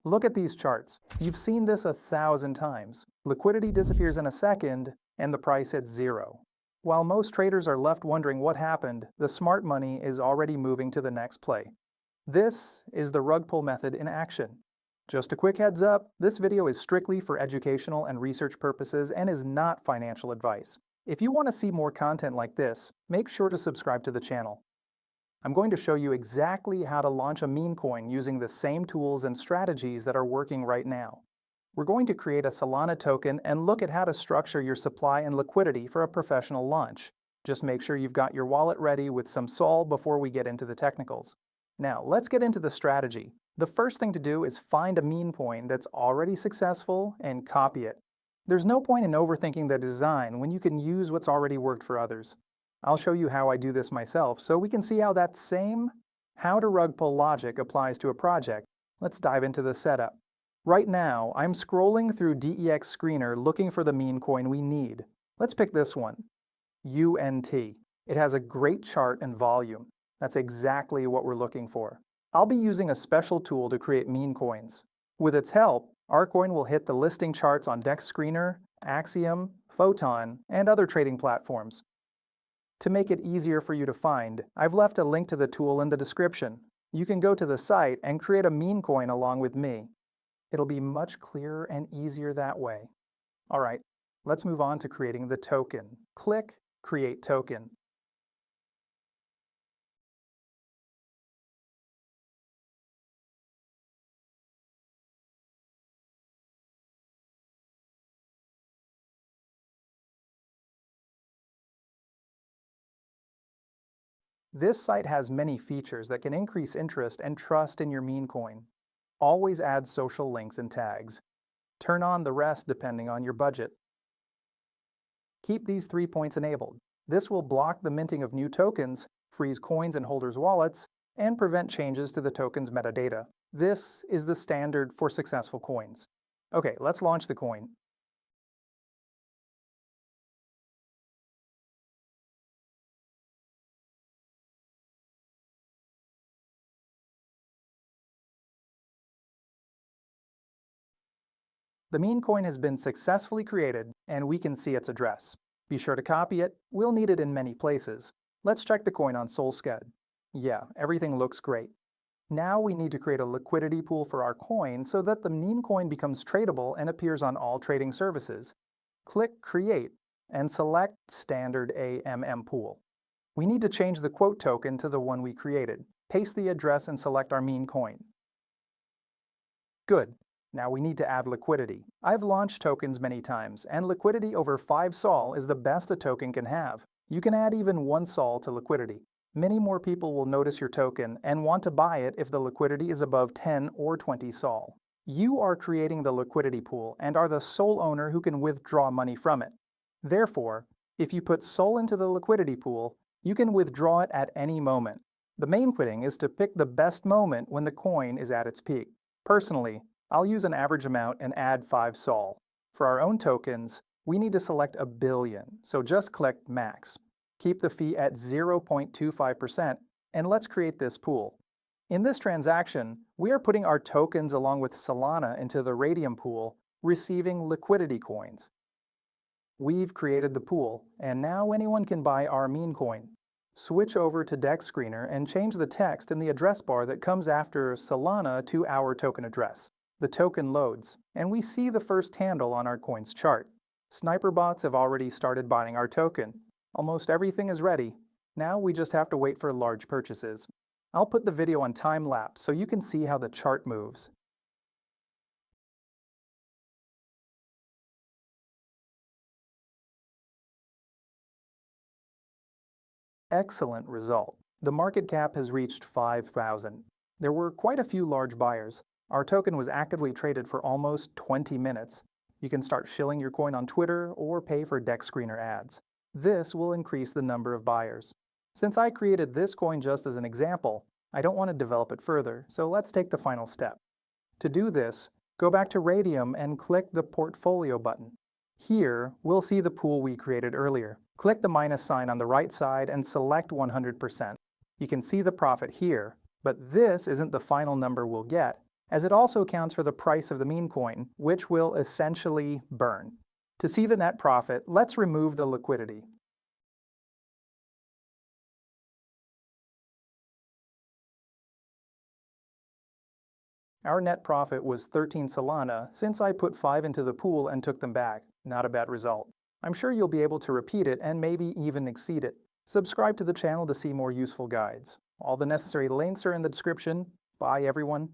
Look at these charts. You've seen this 1,000 times. Liquidity disappears in a second, and the price hits zero. While most traders are left wondering what happened, the smart money is already moving to the next play. This is the rug pull method in action. Just a quick heads up, this video is strictly for educational and research purposes and is not financial advice. If you want to see more content like this, make sure to subscribe to the channel. I'm going to show you exactly how to launch a meme coin using the same tools and strategies that are working right now. We're going to create a Solana token and look at how to structure your supply and liquidity for a professional launch. Just make sure you've got your wallet ready with some SOL before we get into the technicals. Now, let's get into the strategy. The first thing to do is find a meme coin that's already successful and copy it. There's no point in overthinking the design when you can use what's already worked for others. I'll show you how I do this myself so we can see how that same how to rug pull logic applies to a project. Let's dive into the setup. Right now, I'm scrolling through DEX Screener looking for the meme coin we need. Let's pick this one, UNT. It has a great chart and volume. That's exactly what we're looking for. I'll be using a special tool to create meme coins. With its help, our coin will hit the listing charts on DEX Screener, Axiom, Photon, and other trading platforms. To make it easier for you to find, I've left a link to the tool in the description. You can go to the site and create a meme coin along with me. It'll be much clearer and easier that way. All right, let's move on to creating the token. Click Create Token. This site has many features that can increase interest and trust in your meme coin. Always add social links and tags. Turn on the rest depending on your budget. Keep these 3 points enabled. This will block the minting of new tokens, freeze coins in holders' wallets, and prevent changes to the token's metadata. This is the standard for successful coins. Okay, let's launch the coin. The meme coin has been successfully created, and we can see its address. Be sure to copy it. We'll need it in many places. Let's check the coin on Solsked. Yeah, everything looks great. Now we need to create a liquidity pool for our coin so that the meme coin becomes tradable and appears on all trading services. Click Create and select Standard AMM Pool. We need to change the quote token to the one we created. Paste the address and select our meme coin. Good. Now we need to add liquidity. I've launched tokens many times, and liquidity over 5 SOL is the best a token can have. You can add even 1 SOL to liquidity. Many more people will notice your token and want to buy it if the liquidity is above 10 or 20 SOL. You are creating the liquidity pool and are the sole owner who can withdraw money from it. Therefore, if you put SOL into the liquidity pool, you can withdraw it at any moment. The main thing is to pick the best moment when the coin is at its peak. Personally, I'll use an average amount and add 5 SOL. For our own tokens, we need to select a billion, so just click Max. Keep the fee at 0.25%, and let's create this pool. In this transaction, we are putting our tokens along with Solana into the Raydium pool, receiving liquidity coins. We've created the pool, and now anyone can buy our meme coin. Switch over to DEX Screener and change the text in the address bar that comes after Solana to our token address. The token loads, and we see the first handle on our coin's chart. Sniper bots have already started buying our token. Almost everything is ready. Now we just have to wait for large purchases. I'll put the video on time-lapse so you can see how the chart moves. Excellent result. The market cap has reached 5,000. There were quite a few large buyers. Our token was actively traded for almost 20 minutes. You can start shilling your coin on Twitter or pay for DEX Screener ads. This will increase the number of buyers. Since I created this coin just as an example, I don't want to develop it further, so let's take the final step. To do this, go back to Raydium and click the Portfolio button. Here, we'll see the pool we created earlier. Click the minus sign on the right side and select 100%. You can see the profit here, but this isn't the final number we'll get. as it also accounts for the price of the meme coin, which will essentially burn. To see the net profit, let's remove the liquidity. Our net profit was 13 Solana since I put 5 into the pool and took them back. Not a bad result. I'm sure you'll be able to repeat it and maybe even exceed it. Subscribe to the channel to see more useful guides. All the necessary links are in the description. Bye everyone.